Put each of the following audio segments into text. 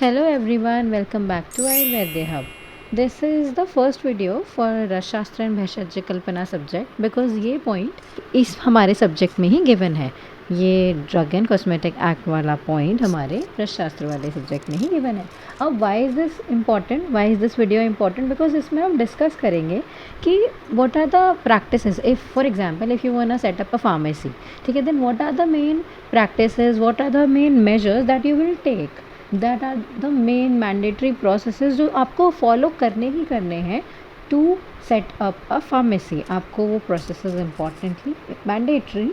Hello everyone, welcome back to Ayurveda Hub. This is the first video for रसशास्त्र and भैषज्य कल्पना subject because ये point इस हमारे सब्जेक्ट में ही गिवन है। ये ड्रग एंड कॉस्मेटिक एक्ट वाला पॉइंट हमारे रसशास्त्र वाले सब्जेक्ट में ही गिवन है। अब why is this important, why is this video important? Because इसमें हम डिस्कस करेंगे कि what are the practices if for example if you want to set up a pharmacy, ठीक है, then what are the main practices, what are the main measures that you will take, that are the main mandatory processes जो आपको follow करने ही करने हैं to set up a pharmacy. आपको वो प्रोसेसेस इम्पॉर्टेंटली मैंडेटरी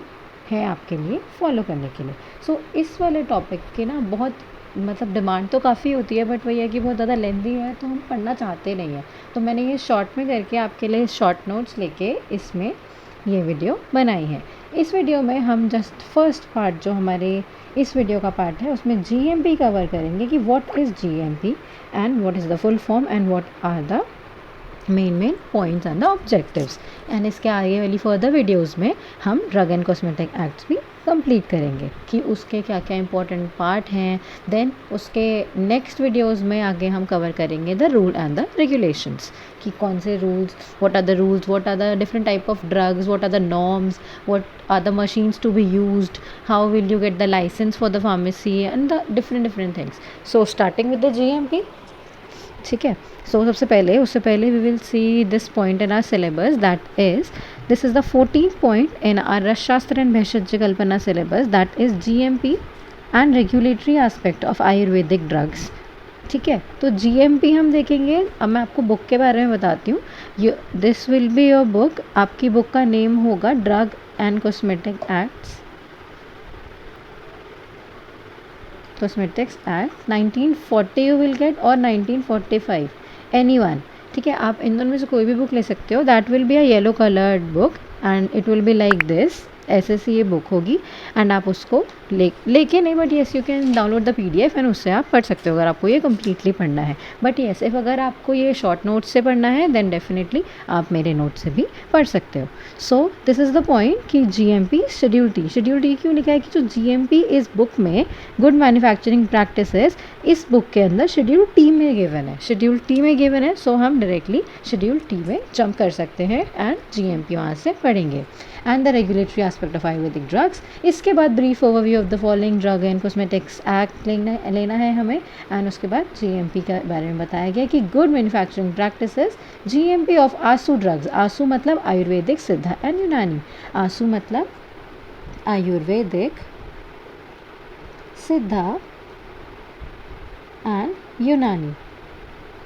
है आपके लिए फॉलो करने के लिए। सो इस वाले टॉपिक के ना बहुत मतलब डिमांड तो काफ़ी होती है, बट वही है कि बहुत ज़्यादा लेंदी है तो हम पढ़ना चाहते नहीं हैं। तो मैंने ये शॉर्ट में करके आपके लिए शॉर्ट नोट्स लेके इसमें ये वीडियो बनाई है। इस वीडियो में हम जस्ट फर्स्ट पार्ट जो हमारे इस वीडियो का पार्ट है उसमें जीएमपी कवर करेंगे कि what is GMP and what is the full form and what are the main points and the objectives. And इसके आगे वाली फर्दर वीडियोस में हम ड्रग एंड कॉस्मेटिक एक्ट्स भी कंप्लीट करेंगे कि उसके क्या क्या इंपॉर्टेंट पार्ट हैं। देन उसके नेक्स्ट वीडियोस में आगे हम कवर करेंगे the rule and the regulations कि कौन से rules, what are the rules, what are the different type of drugs, what are the norms, what are the machines to be used, how will you get the licence for the pharmacy and the different things. So starting with the GMP, ठीक है। So उससे पहले we will see this point in our syllabus, that is this is the 14th point in our रसशास्त्र and भैषज्य कल्पना syllabus, that is GMP and regulatory aspect of Ayurvedic drugs. ठीक है, तो जीएमपी हम देखेंगे। अब मैं आपको बुक के बारे में बताती हूँ। This will be your book. आपकी बुक का नेम होगा drug and cosmetic acts, cosmetics act 1940 you will get और 1945 एनी वन। ठीक है, आप इन दोनों में से कोई भी बुक ले सकते हो। That will be a yellow coloured book and it will be like this, ऐसे सी ये बुक होगी एंड आप उसको लेके नहीं, but yes you can download the PDF and उससे आप पढ़ सकते हो अगर आपको ये कम्प्लीटली पढ़ना है। बट येस इफ अगर आपको ये शॉर्ट नोट्स से पढ़ना है देन डेफिनेटली आप मेरे नोट से भी पढ़ सकते हो। सो दिस इज़ द पॉइंट कि जीएमपी शेड्यूल टी क्यों लिखा है कि जो जीएमपी इस बुक में गुड मैन्युफैक्चरिंग प्रैक्टिसेस इस बुक के अंदर शेड्यूल टी में गिवन है। सो हम डायरेक्टली शेड्यूल टी में जंप कर सकते हैं एंड जीएमपी वहाँ से पढ़ेंगे। And the regulatory aspect of Ayurvedic drugs, इसके बाद brief overview of the following drug and cosmetics act लेना है हमें। एंड उसके बाद जीएमपी के बारे में बताया गया कि good manufacturing practices GMP of ASU drugs. ASU मतलब आयुर्वेदिक, सिद्धा एंड यूनानी। आसू मतलब आयुर्वेदिक, सिद्धा एंड यूनानी।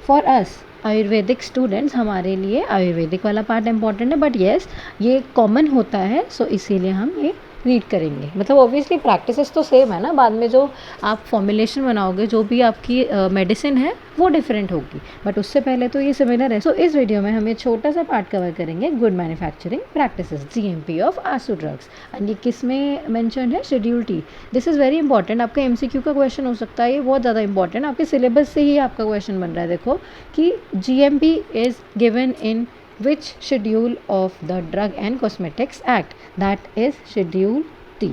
फॉर अस आयुर्वेदिक स्टूडेंट्स, हमारे लिए आयुर्वेदिक वाला पार्ट इंपॉर्टेंट है, बट येस ये कॉमन होता है, सो इसीलिए हम ये रीड करेंगे। मतलब ऑब्वियसली प्रैक्टिसेस तो सेम है ना, बाद में जो आप फॉर्मुलेशन बनाओगे, जो भी आपकी मेडिसिन है वो डिफरेंट होगी, बट उससे पहले तो ये सिमिलर है। सो इस वीडियो में हम ये छोटा सा पार्ट कवर करेंगे, good manufacturing practices GMP of ASU drugs. And ये किस में मेंशन है? Schedule T. This is very important, आपका एमसीक्यू का क्वेश्चन हो सकता है, ये बहुत ज़्यादा इंपॉर्टेंट, आपके सिलेबस से ही आपका क्वेश्चन बन रहा है। देखो कि GMP is given in which schedule of the Drug and Cosmetics Act? That is Schedule T.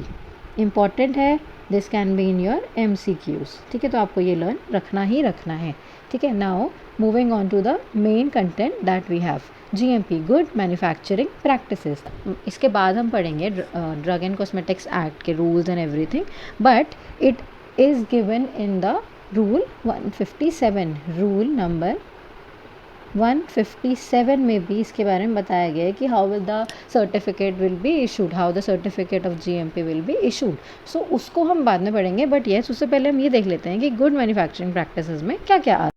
Important है, this can be in your MCQs। ठीक है, तो आपको ये लर्न रखना ही रखना है। ठीक है, now moving on to the main content that we have, GMP Good Manufacturing Practices। इसके बाद हम पढ़ेंगे Drug and Cosmetics Act के rules and everything, but it is given in the Rule 157, Rule number 157 में भी इसके बारे में बताया गया है कि how will the certificate will be issued, how the certificate of GMP will be issued. So उसको हम बाद में पढ़ेंगे, बट येस उससे पहले हम ये देख लेते हैं कि गुड मैन्युफैक्चरिंग प्रैक्टिसेस में क्या क्या आता है।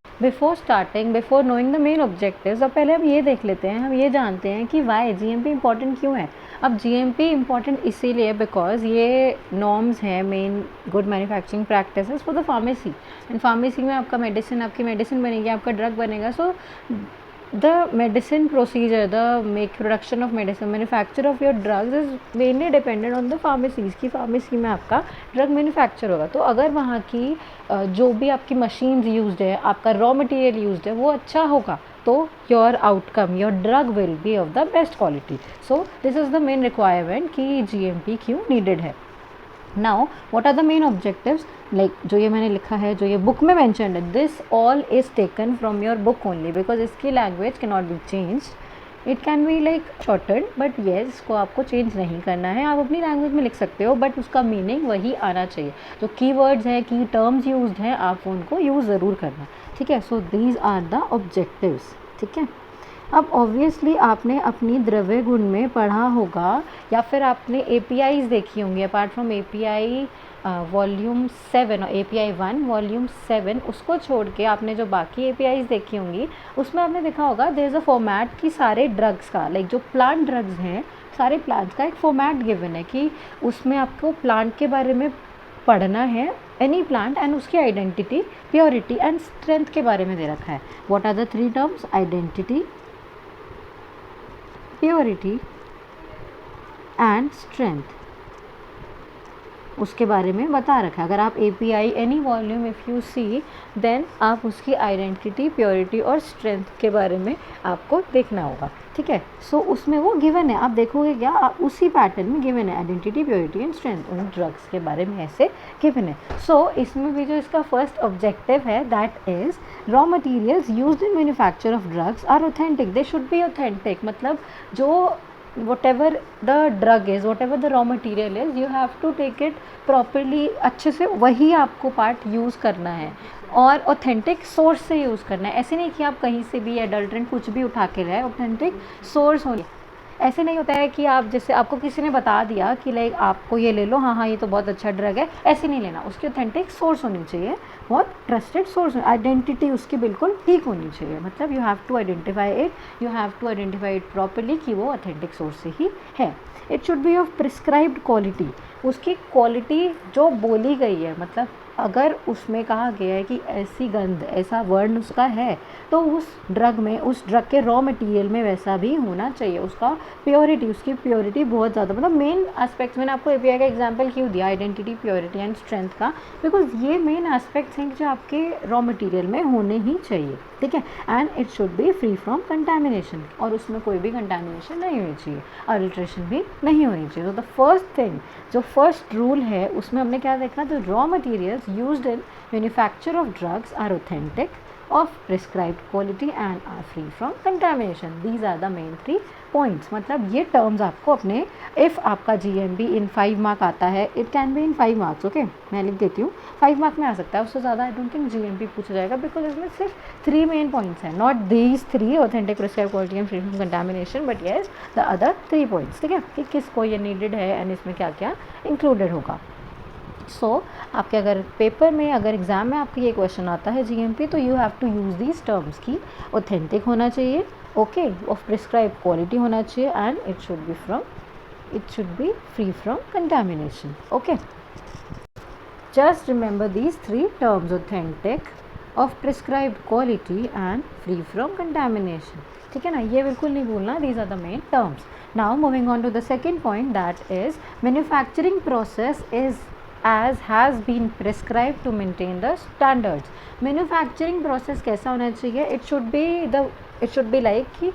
Before knowing the main objectives, अब पहले हम ये देख लेते हैं, हम ये जानते हैं कि वाई जीएमपी इंपॉर्टेंट क्यों है। अब जीएमपी इंपॉर्टेंट इसीलिए बिकॉज ये नॉर्म्स हैं, main good manufacturing practices for the pharmacy. And pharmacy में आपकी मेडिसिन बनेगी, आपका ड्रग बनेगा। सो the medicine procedure, the make production of medicine, manufacture of your drugs is mainly dependent on the pharmacies की pharmacy में आपका drug manufacture होगा। तो अगर वहाँ की जो भी आपकी machines used है, आपका raw material used है, वो अच्छा होगा तो your outcome, your drug will be of the best quality। So this is the main requirement कि GMP क्यों needed है। Now what are the main objectives, like जो ये मैंने लिखा है, जो ये बुक में मैंशनड है, this all is taken from your book only because इसकी language can not be change, it can be like shorted but yes इसको आपको चेंज नहीं करना है, आप अपनी लैंग्वेज में लिख सकते हो बट उसका मीनिंग वही आना चाहिए, जो कीवर्ड्स हैं, की टर्म्स यूज्ड हैं, आप उनको यूज़ ज़रूर करना, ठीक है। So these are the objectives, ठीक है। अब ऑब्वियसली आपने अपनी द्रव्य गुण में पढ़ा होगा या फिर आपने APIs देखी होंगी, अपार्ट फ्रॉम API वॉल्यूम 7 और API 1 वॉल्यूम 7, उसको छोड़ के आपने जो बाकी APIs देखी होंगी उसमें आपने देखा होगा देयर इज़ अ फॉर्मेट कि सारे ड्रग्स का, लाइक जो प्लांट ड्रग्स हैं, सारे प्लांट्स का एक फॉर्मेट गिवन है कि उसमें आपको प्लांट के बारे में पढ़ना है, एनी प्लांट, एंड उसकी आइडेंटिटी, प्योरिटी एंड स्ट्रेंथ के बारे में दे रखा है। What are the 3 terms? Identity, purity and strength, उसके बारे में बता रखा है। अगर आप API any volume if you see then आप उसकी आइडेंटिटी, प्योरिटी और स्ट्रेंथ के बारे में आपको देखना होगा, ठीक है। सो उसमें वो गिवन है, आप देखोगे क्या, आप उसी पैटर्न में गिवन है, आइडेंटिटी, प्योरिटी एंड स्ट्रेंथ उन ड्रग्स के बारे में ऐसे गिवन है। सो इसमें भी जो इसका फर्स्ट ऑब्जेक्टिव है that is raw materials used in manufacture of drugs are authentic, they should be authentic, मतलब जो whatever the drug is, whatever the raw material is, you have to take it properly, अच्छे से वही आपको part use करना है और authentic source से यूज़ करना है। ऐसे नहीं कि आप कहीं से भी एडल्ट्रेंट कुछ भी उठा के लाए, ऑथेंटिक सोर्स होनी। ऐसे नहीं होता है कि आप जैसे आपको किसी ने बता दिया कि लाइक आपको ये ले लो, हाँ हाँ ये तो बहुत अच्छा ड्रग है, ऐसे नहीं लेना, उसकी ऑथेंटिक सोर्स होनी चाहिए, बहुत ट्रस्टेड सोर्स, आइडेंटिटी उसकी बिल्कुल ठीक होनी चाहिए, मतलब you have to identify it, you have to identify it properly कि वो ऑथेंटिक सोर्स से ही है। It should be of prescribed quality, उसकी क्वालिटी जो बोली गई है, मतलब अगर उसमें कहा गया है कि ऐसी गंध, ऐसा वर्ण उसका है, तो उस ड्रग में, उस ड्रग के रॉ मटेरियल में वैसा भी होना चाहिए। उसका प्योरिटी, उसकी प्योरिटी बहुत ज़्यादा, मतलब मेन एस्पेक्ट्स, मैंने आपको API का एग्जांपल क्यों दिया आइडेंटिटी, प्योरिटी एंड स्ट्रेंथ का, बिकॉज ये मेन एस्पेक्ट्स हैं जो आपके रॉ मटेरियल में होने ही चाहिए, ठीक है। And it should be free from contamination, और उसमें कोई भी कंटामिनेशन नहीं होनी चाहिए, अल्ट्रेशन भी नहीं होनी चाहिए। तो द फर्स्ट थिंग, जो फर्स्ट रूल है उसमें हमने क्या देखा, the raw materials used in manufacture of drugs are authentic, of prescribed quality and are free from contamination. These are the main 3 points. मतलब ये terms आपको अपने, if आपका GMP in 5 मार्क आता है, it can be in 5 marks, okay? मैं लिख देती हूँ 5 मार्क में आ सकता है, उससे ज़्यादा I don't think GMP पूछा जाएगा, because इसमें सिर्फ 3 main points हैं, not these 3 authentic, prescribed quality and free from contamination, but yes the other 3 points, ठीक है, कि किसको ये needed है and इसमें क्या क्या included होगा। आपके अगर पेपर में, अगर एग्ज़ाम में आपको ये क्वेश्चन आता है GMP, तो you have to use these terms की ऑथेंटिक होना चाहिए, ओके, ऑफ प्रिस्क्राइब क्वालिटी होना चाहिए, and it should be free from contamination, okay. Just remember these 3 terms, authentic, of prescribed quality and free from contamination, ठीक है ना, ये बिल्कुल नहीं भूलना, these are the main terms. Now moving on to the second point, that is manufacturing process is as has been prescribed to maintain the standards. Manufacturing process कैसा होना चाहिए, इट शुड बी लाइक कि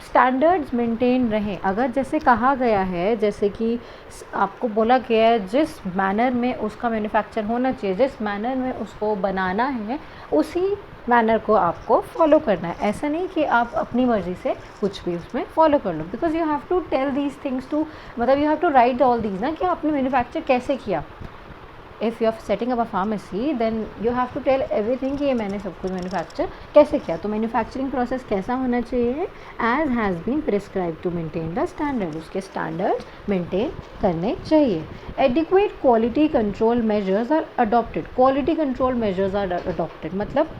standards maintain रहें। अगर जैसे कहा गया है, जैसे कि आपको बोला गया है जिस मैनर में उसका मैन्युफैक्चर होना चाहिए, जिस मैनर में उसको बनाना है, उसी मैनर को आपको फॉलो करना है। ऐसा नहीं कि आप अपनी मर्ज़ी से कुछ भी उसमें फॉलो कर लो, because you have to tell these things to, मतलब you have to write all these ना, कि आपने मैन्युफैक्चर कैसे किया। If you are setting up a pharmacy then you have to tell everything कि ये मैंने सब कुछ मैन्युफैक्चर कैसे किया। तो मैन्युफैक्चरिंग प्रोसेस कैसा होना चाहिए, as has been prescribe to maintain the standard, उसके स्टैंडर्ड्स मेंटेन करने चाहिए। Adequate quality control measures are adopted, quality control measures are adopted, मतलब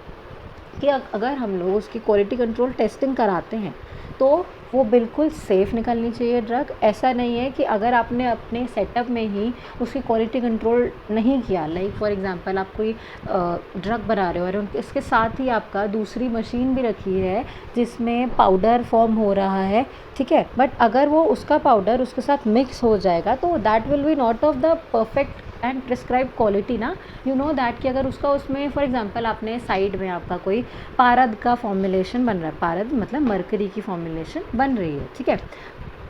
कि अगर हम लोग उसकी क्वालिटी कंट्रोल टेस्टिंग कराते हैं तो वो बिल्कुल सेफ़ निकलनी चाहिए ड्रग। ऐसा नहीं है कि अगर आपने अपने सेटअप में ही उसकी क्वालिटी कंट्रोल नहीं किया, लाइक फॉर एग्जांपल आप कोई ड्रग बना रहे हो और इसके साथ ही आपका दूसरी मशीन भी रखी है जिसमें पाउडर फॉर्म हो रहा है, ठीक है, बट अगर वो उसका पाउडर उसके साथ मिक्स हो जाएगा तो that will be not of the perfect and prescribe quality ना, यू नो दैट कि अगर उसका उसमें फॉर एग्जांपल आपने साइड में आपका कोई पारद का फॉर्मुलेशन बन रहा है, पारद मतलब मरकरी की फॉर्मुलेशन बन रही है, ठीक है,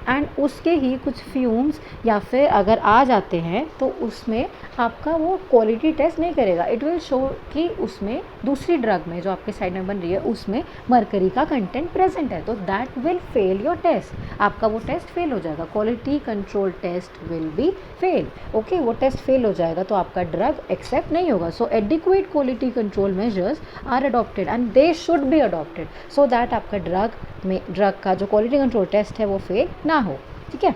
एंड उसके ही कुछ फ्यूम्स या फिर अगर आ जाते हैं तो उसमें आपका वो क्वालिटी टेस्ट नहीं करेगा. इट विल शो कि उसमें दूसरी ड्रग में जो आपके साइड में बन रही है उसमें मरकरी का कंटेंट प्रेजेंट है, तो that will fail your test. आपका वो टेस्ट फेल हो जाएगा. Quality control test will be fail. Okay, वो टेस्ट फेल हो जाएगा तो आपका ड्रग एक्सेप्ट नहीं होगा. So adequate quality control measures are adopted and they should be adopted so that आपका ड्रग का जो क्वालिटी कंट्रोल टेस्ट है वो फेल ना हो. ठीक है.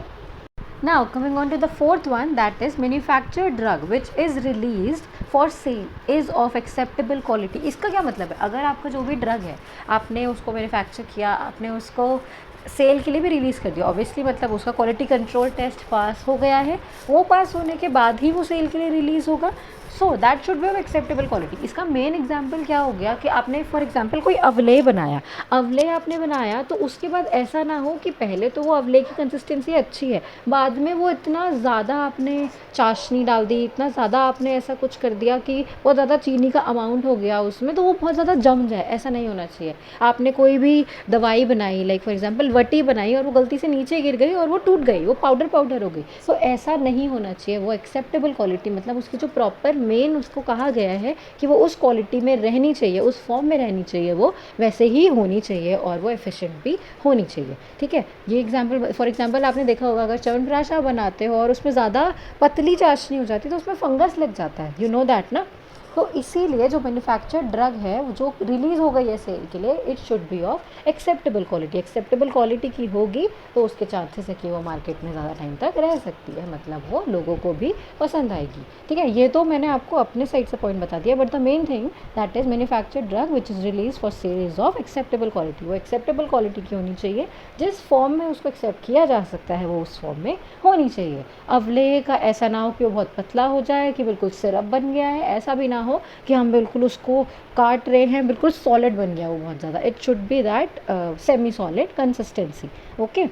Now coming on to the fourth one, that is manufactured drug which is released for sale is of acceptable quality. इसका क्या मतलब है? अगर आपका जो भी ड्रग है आपने उसको मैन्युफैक्चर किया, आपने उसको सेल के लिए भी रिलीज़ कर दिया, ऑब्वियसली मतलब उसका क्वालिटी कंट्रोल टेस्ट पास हो गया है, वो पास होने के बाद ही वो सेल के लिए रिलीज़ होगा. So that should be of acceptable quality. इसका मेन एग्जाम्पल क्या हो गया कि आपने फॉर एग्जाम्पल कोई अवले बनाया, अवले आपने बनाया तो उसके बाद ऐसा ना हो कि पहले तो वो अवले की कंसिस्टेंसी अच्छी है, बाद में वो इतना ज़्यादा आपने चाशनी डाल दी, इतना ज़्यादा आपने ऐसा कुछ कर दिया कि बहुत ज़्यादा चीनी का अमाउंट हो गया उसमें, तो वो बहुत ज़्यादा जम जाए. ऐसा नहीं होना चाहिए. आपने कोई भी दवाई बनाई, लाइक फॉर एग्जाम्पल वटी बनाई और वो गलती से नीचे गिर गई और वो टूट गई, वो पाउडर हो गई, तो ऐसा नहीं होना चाहिए. वो एक्सेप्टेबल क्वालिटी मतलब उसकी जो प्रॉपर मेन उसको कहा गया है कि वो उस क्वालिटी में रहनी चाहिए, उस फॉर्म में रहनी चाहिए, वो वैसे ही होनी चाहिए और वो एफिशिएंट भी होनी चाहिए. ठीक है. ये एग्जांपल फॉर एग्जांपल आपने देखा होगा अगर च्यवनप्राश आप बनाते हो और उसमें ज़्यादा पतली चाशनी हो जाती है तो उसमें फंगस लग जाता है. यू नो दैट ना. तो इसीलिए जो मैन्युफैक्चर्ड ड्रग है वो जो रिलीज़ हो गई है सेल के लिए, it should be of acceptable quality. Acceptable quality की होगी तो उसके चांसेस है कि वो मार्केट में ज़्यादा टाइम तक रह सकती है, मतलब वो लोगों को भी पसंद आएगी. ठीक है. ये तो मैंने आपको अपने साइड से पॉइंट बता दिया, but the main thing that is manufactured drug which is release for sale is of acceptable quality. वो एक्सेप्टेबल क्वालिटी की होनी चाहिए, जिस फॉर्म में उसको एक्सेप्ट किया जा सकता है वो उस फॉर्म में होनी चाहिए. अवले का ऐसा ना हो कि वो बहुत पतला हो जाए कि बिल्कुल सिरप बन गया है, ऐसा भी ना हो कि हम बिल्कुल उसको काट रहे हैं बिल्कुल सॉलिड बन गया वो बहुत ज़्यादा. It should be that semi solid consistency. Okay,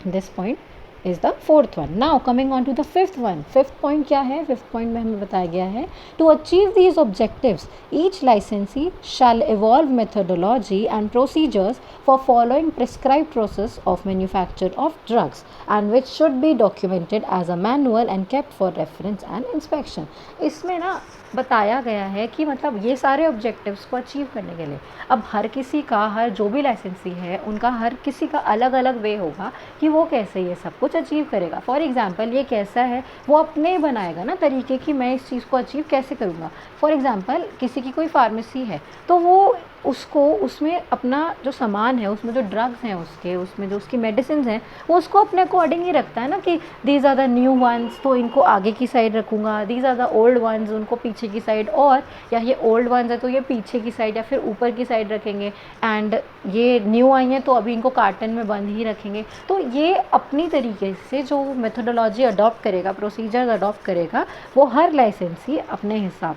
this point is the fourth one. Now coming on to the fifth one. Fifth point क्या है? फिफ्थ पॉइंट में हमें बताया गया है to achieve these objectives each licensee shall evolve methodology and procedures for following prescribed process of manufacture of drugs and which should be documented as a manual and kept for reference and inspection. इसमें ना बताया गया है कि मतलब ये सारे objectives को अचीव करने के लिए अब हर किसी का, हर जो भी लाइसेंसी है उनका हर किसी का अलग अलग वे होगा कि वो कैसे ये सब कुछ अचीव करेगा. फॉर एग्जांपल ये कैसा है वो अपने बनाएगा ना तरीके कि मैं इस चीज़ को अचीव कैसे करूँगा. फॉर एग्जांपल किसी की कोई फार्मेसी है तो वो उसको उसमें अपना जो सामान है उसमें जो ड्रग्स हैं उसके उसमें जो उसकी मेडिसिन हैं वो उसको अपने अकॉर्डिंग ही रखता है ना कि these are the new ones तो इनको आगे की साइड रखूँगा, these are the old ones उनको पीछे की साइड, और या ये ओल्ड वंस है तो ये पीछे की साइड या फिर ऊपर की साइड रखेंगे, एंड ये न्यू आई हैं तो अभी इनको कार्टन में बंद ही रखेंगे. तो ये अपनी तरीके से जो मेथोडोलॉजी अडॉप्ट करेगा, प्रोसीजर्स अडॉप्ट करेगा, वो हर लाइसेंसी अपने हिसाब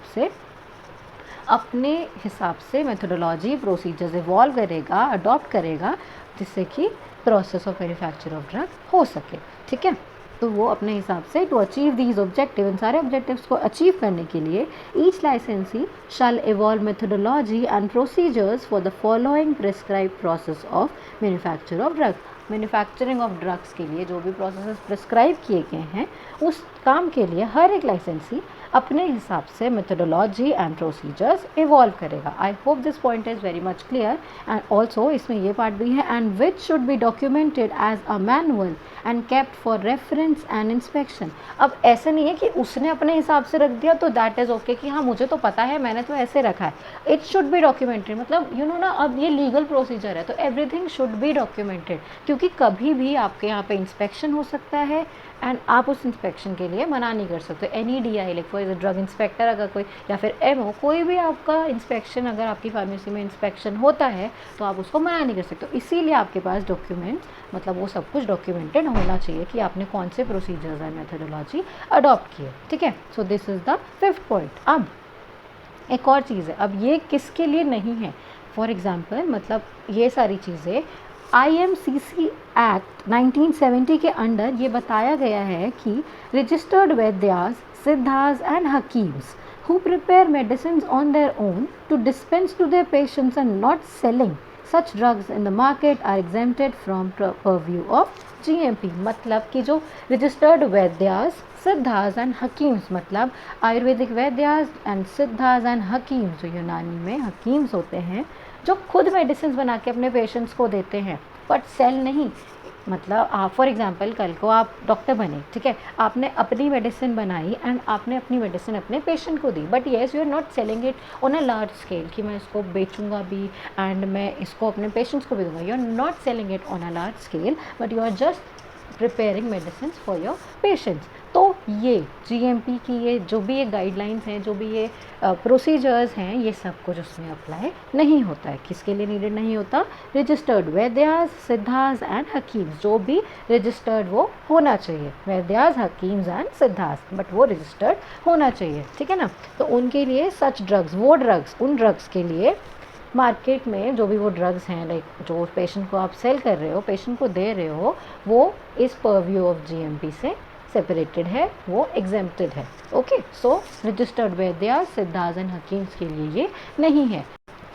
से मेथोडोलॉजी प्रोसीजर्स इवॉल्व करेगा, अडॉप्ट करेगा, जिससे कि process of manufacture of drug हो सके. ठीक है. तो वो अपने हिसाब से टू अचीव दीज ऑब्जेक्टिव, इन सारे ऑब्जेक्टिव्स को अचीव करने के लिए each licensee shall evolve methodology and procedures for the following prescribe process of manufacture of drug. Manufacturing of drugs के लिए जो भी प्रोसेस प्रिस्क्राइब किए गए हैं उस काम के लिए हर एक लाइसेंसी अपने हिसाब से मेथोडोलॉजी एंड प्रोसीजर्स इवॉल्व करेगा. I hope this point is very much clear. And also इसमें ये पार्ट भी है, and which should be documented as a manual and kept for reference and inspection. अब ऐसा नहीं है कि उसने अपने हिसाब से रख दिया तो दैट इज़ ओके कि हाँ मुझे तो पता है मैंने तो ऐसे रखा है. इट शुड बी डॉक्यूमेंटेड, मतलब यू नो ना, अब ये लीगल प्रोसीजर है तो एवरीथिंग शुड बी डॉक्यूमेंटेड, क्योंकि कभी भी आपके यहाँ पे इंस्पेक्शन हो सकता है एंड आप उस इंस्पेक्शन के लिए मना नहीं कर सकते. Any DI like for drug inspector अगर कोई या फिर MO कोई भी आपका इंस्पेक्शन अगर आपकी फार्मेसी में इंस्पेक्शन होता है तो आप उसको मना नहीं कर सकते. तो इसीलिए आपके पास डॉक्यूमेंट्स, मतलब वो सब कुछ डॉक्यूमेंटेड होना चाहिए कि आपने कौन से प्रोसीजर्स एंड मेथोडोलॉजी अडॉप्ट किए. ठीक है. So this is the fifth point. अब एक और चीज़ है, अब ये किसके लिए नहीं है. फॉर एग्जाम्पल मतलब ये सारी चीज़ें IMCC एक्ट 1970 के अंडर ये बताया गया है कि registered vaidyas, siddhas and hakims who prepare medicines on their own to dispense to their patients and not selling such drugs in the market are exempted from purview of GMP, मतलब कि जो registered vaidyas, siddhas and hakims, मतलब Ayurvedic वैद्यास and siddhas and hakims, जो यूनानी में hakims होते हैं, जो खुद मेडिसिन बना के अपने पेशेंट्स को देते हैं बट सेल नहीं। मतलब आप फॉर एग्जांपल कल को आप डॉक्टर बने, ठीक है, आपने अपनी मेडिसिन बनाई एंड आपने अपनी मेडिसिन अपने पेशेंट को दी, but yes you are not selling it on a large scale कि मैं इसको बेचूंगा भी एंड मैं इसको अपने पेशेंट्स को भी दूंगा। You are not selling it on a large scale, but you are just preparing medicine for your patients. तो ये GMP की ये जो भी ये गाइडलाइंस हैं, जो भी ये प्रोसीजर्स हैं, ये सब कुछ उसमें अप्लाई नहीं होता है। किसके लिए नीडेड नहीं होता? Registered vaidyas, siddhas and hakims, जो भी रजिस्टर्ड वो होना चाहिए, वैद्यास, हकीम्स एंड सिद्धास, बट वो रजिस्टर्ड होना चाहिए, ठीक है ना। तो उनके लिए सच ड्रग्स, वो ड्रग्स, उन ड्रग्स के लिए मार्केट में जो भी वो ड्रग्स हैं, लाइक जो पेशेंट को आप सेल कर रहे हो, पेशेंट को दे रहे हो, वो इस परव्यू ऑफ GMP से सेपरेटेड है, वो एग्जेम्प्टेड है। Okay, so registered vaidyas, siddhas and hakims के लिए ये नहीं है।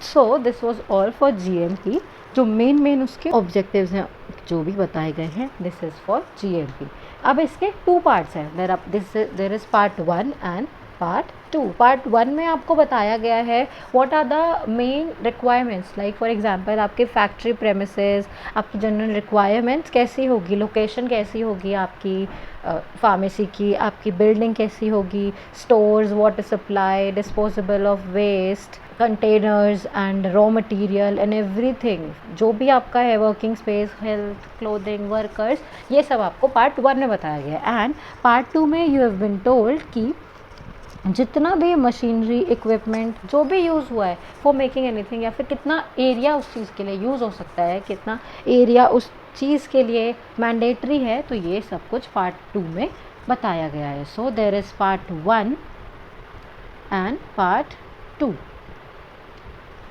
So this was all for GMP। जो मेन उसके ऑब्जेक्टिव्स हैं जो भी बताए गए हैं, दिस इज़ फॉर GMP। अब इसके 2 पार्ट्स हैं, there is part 1 and part 2। Part 1 में आपको बताया गया है what are the main requirements, like for example आपके फैक्ट्री प्रेमिसेस, आपकी जनरल रिक्वायरमेंट्स कैसी होगी, लोकेशन कैसी होगी आपकी फार्मेसी की, आपकी बिल्डिंग कैसी होगी, stores, water supply, disposable of waste, containers and raw material and everything, जो भी आपका है, working space, health, clothing, workers, ये सब आपको पार्ट 1 में बताया गया है। एंड पार्ट 2 में यू हैव बीन टोल्ड कि जितना भी मशीनरी, इक्विपमेंट जो भी यूज़ हुआ है फॉर मेकिंग एनीथिंग, या फिर कितना एरिया उस चीज़ के लिए यूज़ हो सकता है, कितना एरिया उस चीज़ के लिए मैंडेटरी है, तो ये सब कुछ पार्ट 2 में बताया गया है। So there is part 1 and part 2,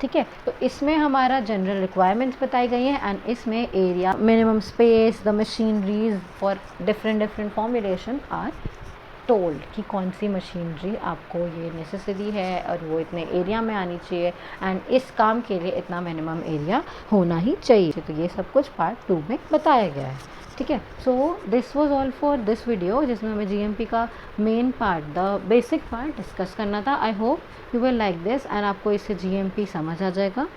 ठीक है। तो इसमें हमारा जनरल रिक्वायरमेंट्स बताई गई हैं एंड इसमें area, minimum space, the machineries for different formulation are told कि कौन सी मशीनरी आपको ये नेसेसरी है और वो इतने एरिया में आनी चाहिए एंड इस काम के लिए इतना मिनिमम एरिया होना ही चाहिए। तो ये सब कुछ पार्ट 2 में बताया गया है, ठीक है। So this was all for this video, जिसमें हमें GMP का main part, the basic part discuss करना था। I hope you will like this and आपको इससे GMP समझ आ जाएगा।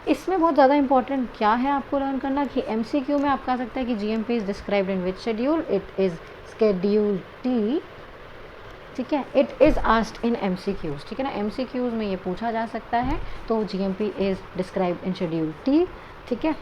इसमें बहुत ज़्यादा इंपॉर्टेंट क्या है आपको लर्न करना कि MCQ में आपका आ सकता है कि GMP is described in which schedule, it is schedule T, ठीक है। It is asked in MCQs, ठीक है ना, MCQs में ये पूछा जा सकता है। तो GMP is described in schedule T, ठीक है।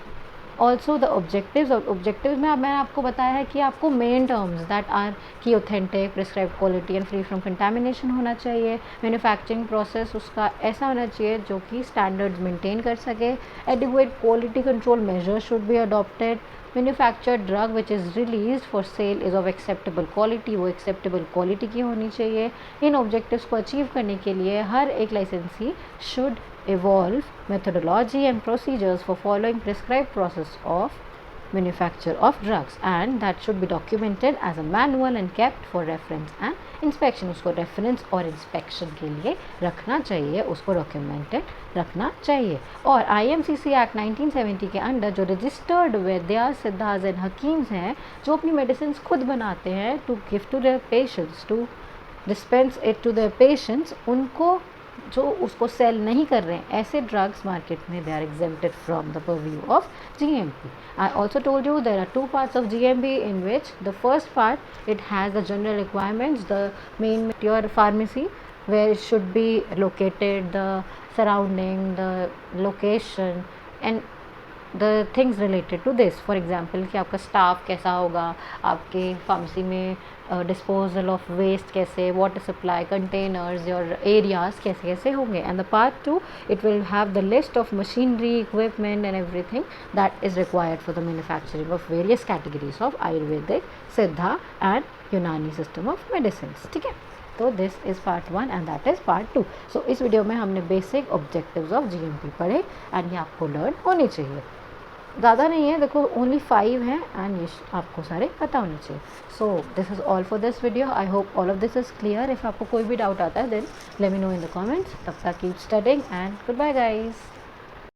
ऑल्सो द ऑब्जेक्टिव्स, और ऑब्जेक्टिव्स में अब मैंने आपको बताया है कि आपको मेन टर्म्स दैट आर की authentic, prescribed quality and free from contamination होना चाहिए, मैन्युफैक्चरिंग प्रोसेस उसका ऐसा होना चाहिए जो कि स्टैंडर्ड्स मेंटेन कर सके, adequate quality control measures should be adopted, manufactured drug which is release for sale is of acceptable quality, वो एक्सेप्टेबल क्वालिटी की होनी चाहिए। इन ऑब्जेक्टिव्स को अचीव करने के लिए हर एक लाइसेंसी should evolve methodology and procedures for following prescribed process of manufacture of drugs, and that should be documented as a manual and kept for reference and inspection। उसको reference और inspection के लिए रखना चाहिए, उसको documented रखना चाहिए। और IMCC Act 1970 के अंडर जो रजिस्टर्ड वैद्यास, सिद्धास एंड हकीम्स हैं, जो अपनी मेडिसिन खुद बनाते हैं to give to their patients, to dispense it to their patients, उनको जो उसको सेल नहीं कर रहे हैं, ऐसे ड्रग्स मार्केट में they are exempted from the purview of GMP। I also told you there are 2 parts of GMP, in which the first part it has the general requirements, the main your pharmacy where it should be located, the surrounding, the location and the things related to this. For example कि आपका staff कैसा होगा, आपके pharmacy में disposal of waste कैसे, water supply, containers और areas कैसे कैसे होंगे। And the part 2 it will have the list of machinery, equipment and everything that is required for the manufacturing of various categories of Ayurvedic, Siddha and Unani system of medicine, ठीक है। तो this is part 1 and that is part 2। सो इस video में हमने basic objectives of GMP पढ़े and ये आपको learn होने चाहिए। ज़्यादा नहीं है, देखो ओनली 5 हैं एंड ये आपको सारे पता होने चाहिए। So this is all for this video. I hope all of this is clear. If आपको कोई भी डाउट आता है then let me know in the comments. तब तक keep studying and goodbye guys.